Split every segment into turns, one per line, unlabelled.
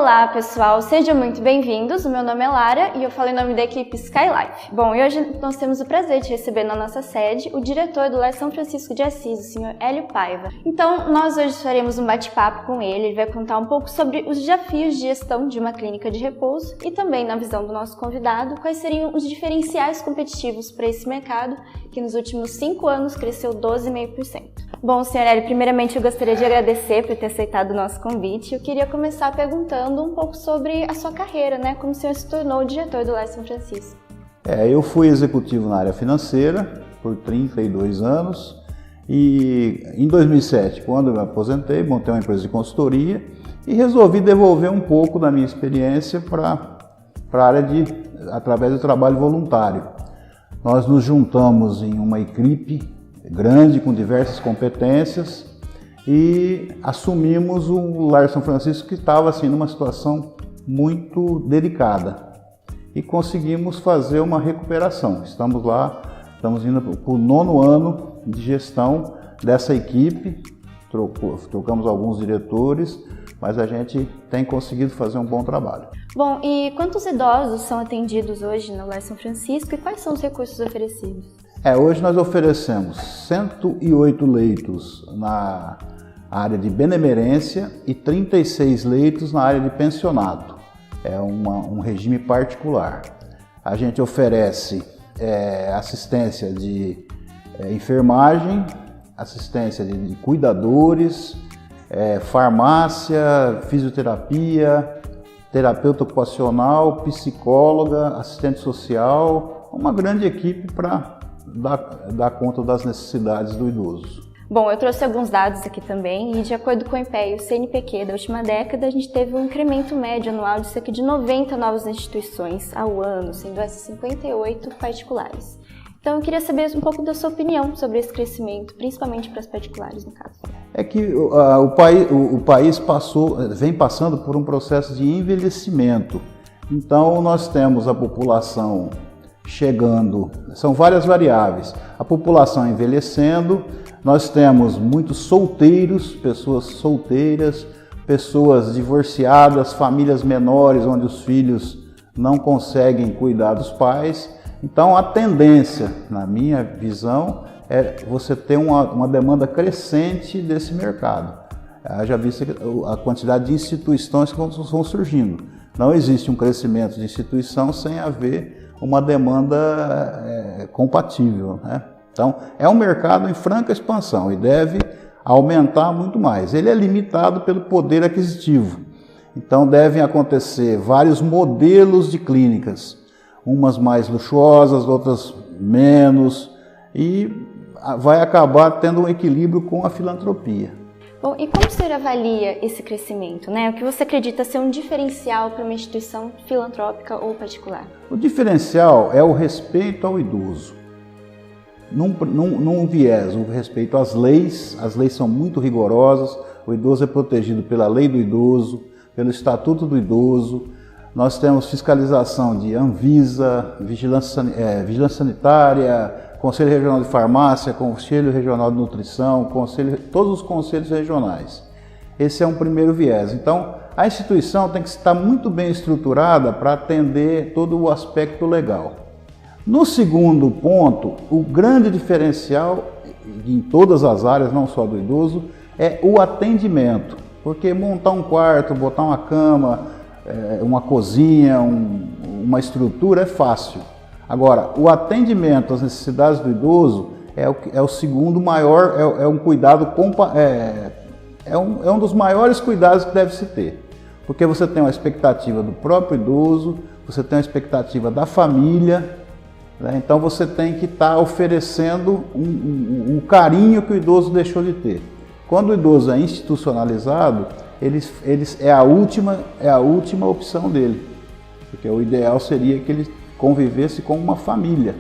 Olá pessoal, sejam muito bem-vindos. O meu nome é Lara e eu falo em nome da equipe Skylife. Bom, e hoje nós temos o prazer de receber na nossa sede o diretor do Lar São Francisco de Assis, o senhor Hélio Paiva. Então, nós hoje faremos um bate-papo com ele vai contar um pouco sobre os desafios de gestão de uma clínica de repouso e também, na visão do nosso convidado, quais seriam os diferenciais competitivos para esse mercado que nos últimos 5 anos cresceu 12,5%. Bom, senhor Hélio, primeiramente eu gostaria de agradecer por ter aceitado o nosso convite. Eu queria começar perguntando um pouco sobre a sua carreira, né? Como o senhor se tornou o diretor do Lar São Francisco.
Eu fui executivo na área financeira por 32 anos e em 2007, quando eu me aposentei, montei uma empresa de consultoria e resolvi devolver um pouco da minha experiência para a área através do trabalho voluntário. Nós nos juntamos em uma equipe grande com diversas competências e assumimos o Lar São Francisco, que estava assim numa situação muito delicada e conseguimos fazer uma recuperação. Estamos lá, estamos indo para o 9º ano de gestão dessa equipe, trocamos alguns diretores, mas a gente tem conseguido fazer um bom trabalho.
Bom, e quantos idosos são atendidos hoje no Lar São Francisco e quais são os recursos oferecidos?
Hoje nós oferecemos 108 leitos na área de benemerência e 36 leitos na área de pensionato. É um regime particular. A gente oferece assistência de enfermagem, assistência de cuidadores, farmácia, fisioterapia, terapeuta ocupacional, psicóloga, assistente social, uma grande equipe para dar conta das necessidades do idoso.
Bom, eu trouxe alguns dados aqui também e de acordo com o IPEA e o CNPq da última década, a gente teve um incremento médio anual de cerca de 90 novas instituições ao ano, sendo essas 58 particulares. Então eu queria saber um pouco da sua opinião sobre esse crescimento, principalmente para as particulares no caso.
É que o país vem passando por um processo de envelhecimento. Então nós temos a população chegando, são várias variáveis. A população envelhecendo, nós temos muitos solteiros, pessoas solteiras, pessoas divorciadas, famílias menores onde os filhos não conseguem cuidar dos pais. Então a tendência, na minha visão, é você ter uma demanda crescente desse mercado. Já visto a quantidade de instituições que vão surgindo. Não existe um crescimento de instituição sem haver uma demanda compatível, né? Então, é um mercado em franca expansão e deve aumentar muito mais. Ele é limitado pelo poder aquisitivo. Então, devem acontecer vários modelos de clínicas, umas mais luxuosas, outras menos, e vai acabar tendo um equilíbrio com a filantropia.
Bom, e como o senhor avalia esse crescimento, né? O que você acredita ser um diferencial para uma instituição filantrópica ou particular?
O diferencial é o respeito ao idoso. Num viés, o respeito às leis são muito rigorosas, o idoso é protegido pela lei do idoso, pelo estatuto do idoso, nós temos fiscalização de Anvisa, vigilância sanitária, Conselho Regional de Farmácia, Conselho Regional de Nutrição, todos os conselhos regionais. Esse é um primeiro viés. Então, a instituição tem que estar muito bem estruturada para atender todo o aspecto legal. No segundo ponto, o grande diferencial em todas as áreas, não só do idoso, é o atendimento. Porque montar um quarto, botar uma cama, uma cozinha, uma estrutura é fácil. Agora, o atendimento às necessidades do idoso é o segundo maior, é um cuidado, é um dos maiores cuidados que deve se ter. Porque você tem uma expectativa do próprio idoso, você tem uma expectativa da família, né? Então você tem que estar oferecendo um carinho que o idoso deixou de ter. Quando o idoso é institucionalizado, é a última opção dele, porque o ideal seria que ele convivesse com uma família.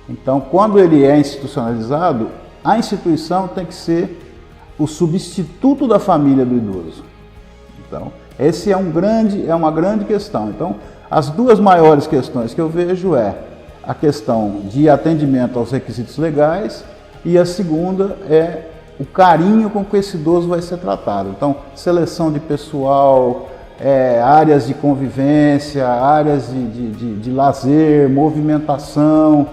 Então, quando ele é institucionalizado, a instituição tem que ser o substituto da família do idoso. Então, esse é uma grande questão. Então, as duas maiores questões que eu vejo é a questão de atendimento aos requisitos legais e a segunda é o carinho com que esse idoso vai ser tratado. Então, seleção de pessoal, áreas de convivência, áreas de lazer, movimentação.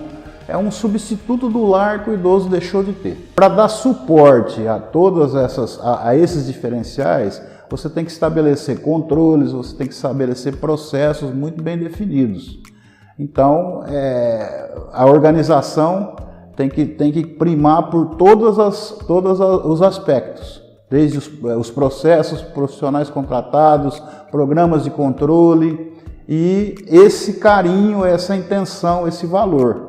É um substituto do lar que o idoso deixou de ter. Para dar suporte a todas a esses diferenciais, você tem que estabelecer controles, você tem que estabelecer processos muito bem definidos. Então, a organização tem que primar por todos os aspectos, desde os processos profissionais contratados, programas de controle e esse carinho, essa intenção, esse valor.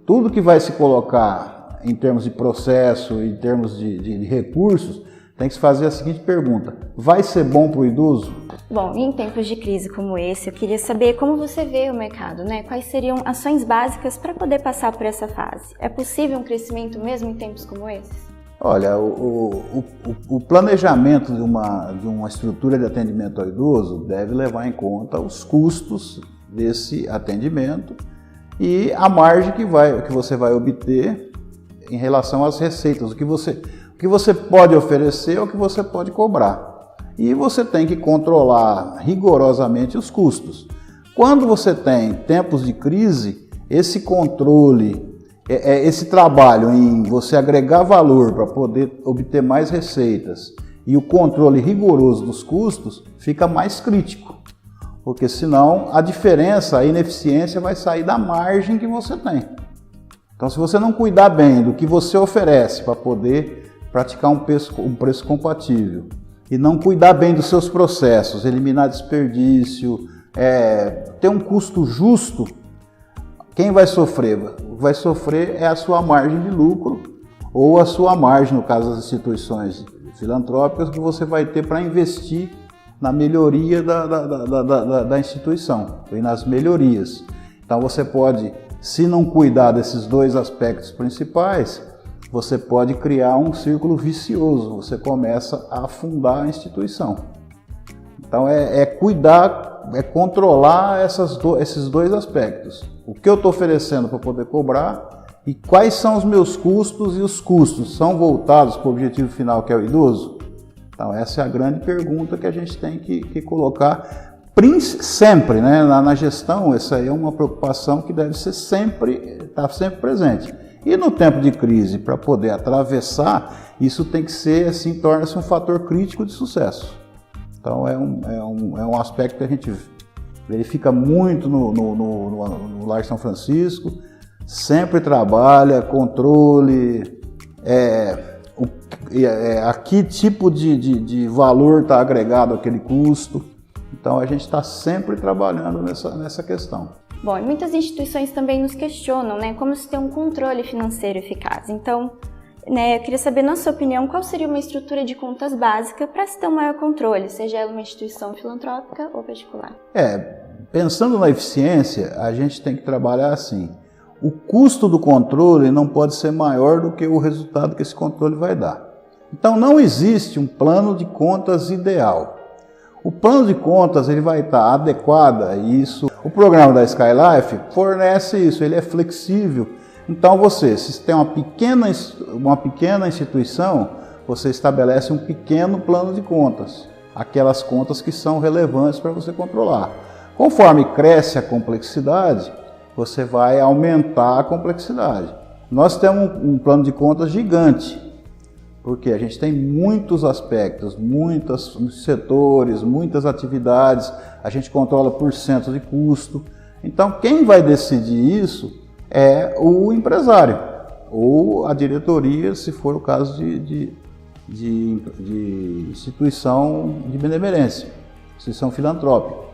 Tudo que vai se colocar em termos de processo, em termos de recursos, tem que se fazer a seguinte pergunta: vai ser bom para o idoso?
Bom, em tempos de crise como esse, eu queria saber como você vê o mercado, né? Quais seriam ações básicas para poder passar por essa fase? É possível um crescimento mesmo em tempos como esses?
Olha, o planejamento de uma estrutura de atendimento ao idoso deve levar em conta os custos desse atendimento e a margem que você vai obter em relação às receitas, o que você pode oferecer ou o que você pode cobrar. E você tem que controlar rigorosamente os custos. Quando você tem tempos de crise, esse controle, esse trabalho em você agregar valor para poder obter mais receitas e o controle rigoroso dos custos fica mais crítico. Porque senão a diferença, a ineficiência vai sair da margem que você tem. Então, se você não cuidar bem do que você oferece para poder praticar um preço compatível e não cuidar bem dos seus processos, eliminar desperdício, ter um custo justo, quem vai sofrer? Vai sofrer a sua margem de lucro ou a sua margem, no caso das instituições filantrópicas, que você vai ter para investir na melhoria da instituição e nas melhorias. Então você pode, se não cuidar desses dois aspectos principais, você pode criar um círculo vicioso, você começa a afundar a instituição. Então cuidar, controlar esses dois aspectos. O que eu estou oferecendo para poder cobrar e quais são os meus custos, e os custos são voltados para o objetivo final, que é o idoso? Então essa é a grande pergunta que a gente tem que colocar sempre, né? Na gestão. Essa aí é uma preocupação que deve ser estar sempre presente. E no tempo de crise, para poder atravessar, isso tem que ser, assim, torna-se um fator crítico de sucesso. Então é um aspecto que a gente verifica muito no Lar São Francisco, sempre trabalha, controle, a que tipo de valor está agregado àquele custo. Então a gente está sempre trabalhando nessa questão.
Bom, e muitas instituições também nos questionam, né, como se tem um controle financeiro eficaz. Então, eu queria saber, na sua opinião, qual seria uma estrutura de contas básica para se ter um maior controle, seja ela uma instituição filantrópica ou particular?
Pensando na eficiência, a gente tem que trabalhar assim: o custo do controle não pode ser maior do que o resultado que esse controle vai dar. Então não existe um plano de contas ideal. O plano de contas ele vai estar adequado a isso. O programa da SkyLife fornece isso, ele é flexível. Então se tem uma pequena instituição, você estabelece um pequeno plano de contas, aquelas contas que são relevantes para você controlar. Conforme cresce a complexidade, você vai aumentar a complexidade. Nós temos um plano de contas gigante, porque a gente tem muitos aspectos, muitos setores, muitas atividades, a gente controla porcento de custo. Então, quem vai decidir isso é o empresário ou a diretoria, se for o caso de instituição de benemerência, instituição filantrópica,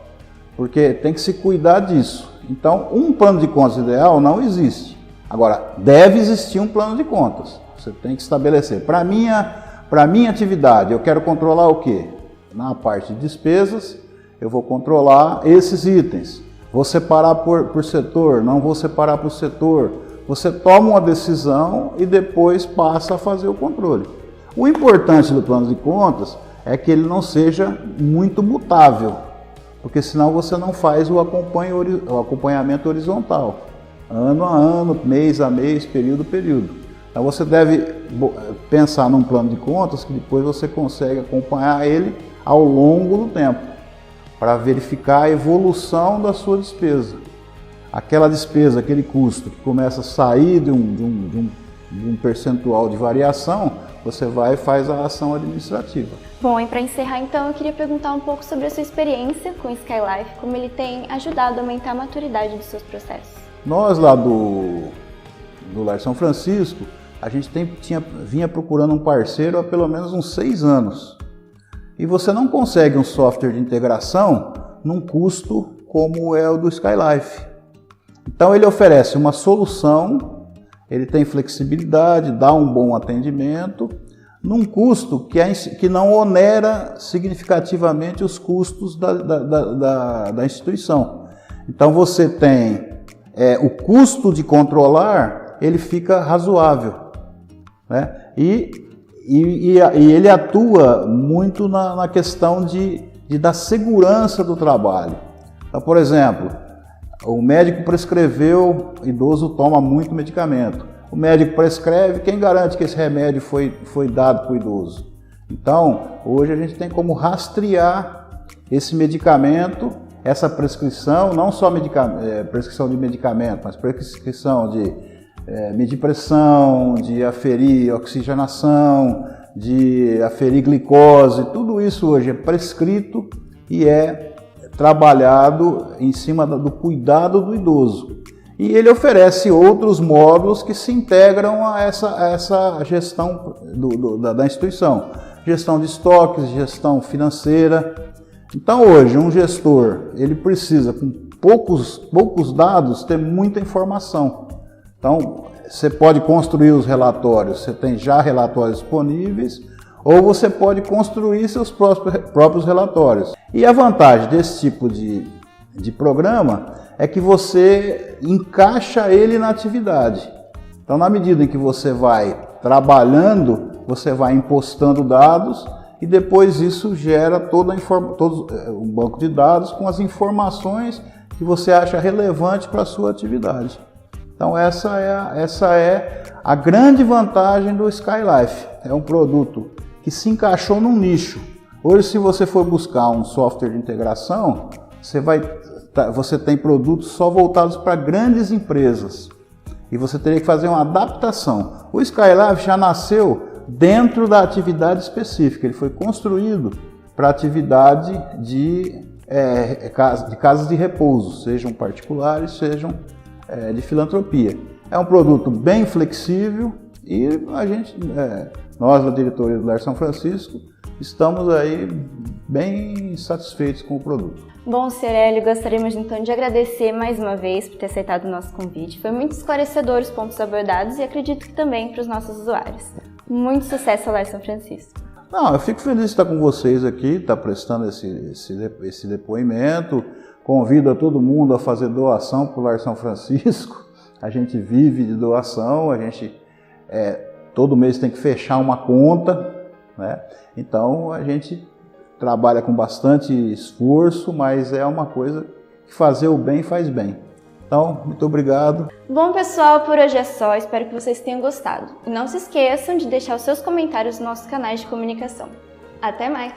porque tem que se cuidar disso. Então, um plano de contas ideal não existe. Agora, deve existir um plano de contas. Você tem que estabelecer. Para minha atividade, eu quero controlar o quê? Na parte de despesas, eu vou controlar esses itens. Vou separar por setor, não vou separar por setor. Você toma uma decisão e depois passa a fazer o controle. O importante do plano de contas é que ele não seja muito mutável, porque senão você não faz o acompanhamento horizontal, ano a ano, mês a mês, período a período. Então você deve pensar num plano de contas que depois você consegue acompanhar ele ao longo do tempo. para verificar a evolução da sua despesa. Aquela despesa, aquele custo que começa a sair de um percentual de variação, você vai e faz a ação administrativa.
Bom, e para encerrar então, eu queria perguntar um pouco sobre a sua experiência com o Skylife, como ele tem ajudado a aumentar a maturidade dos seus processos.
Nós lá do Lar São Francisco, a gente vinha procurando um parceiro há pelo menos uns 6 anos. E você não consegue um software de integração num custo como é o do Skylife. Então ele oferece uma solução, ele tem flexibilidade, dá um bom atendimento, num custo que não onera significativamente os custos da instituição. Então você tem o custo de controlar, ele fica razoável, né? E ele atua muito na questão da segurança do trabalho. Então, por exemplo, o médico prescreveu, o idoso toma muito medicamento. O médico prescreve, quem garante que esse remédio foi dado para o idoso? Então, hoje a gente tem como rastrear esse medicamento, essa prescrição, não só prescrição de medicamento, mas prescrição de medir pressão, de aferir oxigenação, de aferir glicose, tudo isso hoje é prescrito e é trabalhado em cima do cuidado do idoso. E ele oferece outros módulos que se integram a essa gestão da instituição. Gestão de estoques, gestão financeira. Então hoje um gestor, ele precisa com poucos dados ter muita informação. Então você pode construir os relatórios, você tem já relatórios disponíveis, ou você pode construir seus próprios relatórios. E a vantagem desse tipo de programa é que você encaixa ele na atividade. Então, na medida em que você vai trabalhando, você vai impostando dados e depois isso gera todo um banco de dados com as informações que você acha relevante para a sua atividade. Então, essa é a grande vantagem do Skylife. É um produto que se encaixou num nicho. Hoje, se você for buscar um software de integração, você tem produtos só voltados para grandes empresas e você teria que fazer uma adaptação. O Skylife já nasceu dentro da atividade específica, ele foi construído para atividade de casas de repouso, sejam particulares, sejam de filantropia. É um produto bem flexível e nós da diretoria do Lar São Francisco estamos aí bem satisfeitos com o produto.
Bom, Sr. Hélio, gostaríamos então de agradecer mais uma vez por ter aceitado o nosso convite. Foi muito esclarecedor os pontos abordados e acredito que também para os nossos usuários. Muito sucesso ao Lar São Francisco.
Eu fico feliz de estar com vocês aqui, estar prestando esse depoimento. Convido a todo mundo a fazer doação para o Lar São Francisco. A gente vive de doação, a gente todo mês tem que fechar uma conta, né? Então a gente trabalha com bastante esforço, mas é uma coisa que fazer o bem faz bem. Então, muito obrigado.
Bom, pessoal, por hoje é só. Espero que vocês tenham gostado. E não se esqueçam de deixar os seus comentários nos nossos canais de comunicação. Até mais!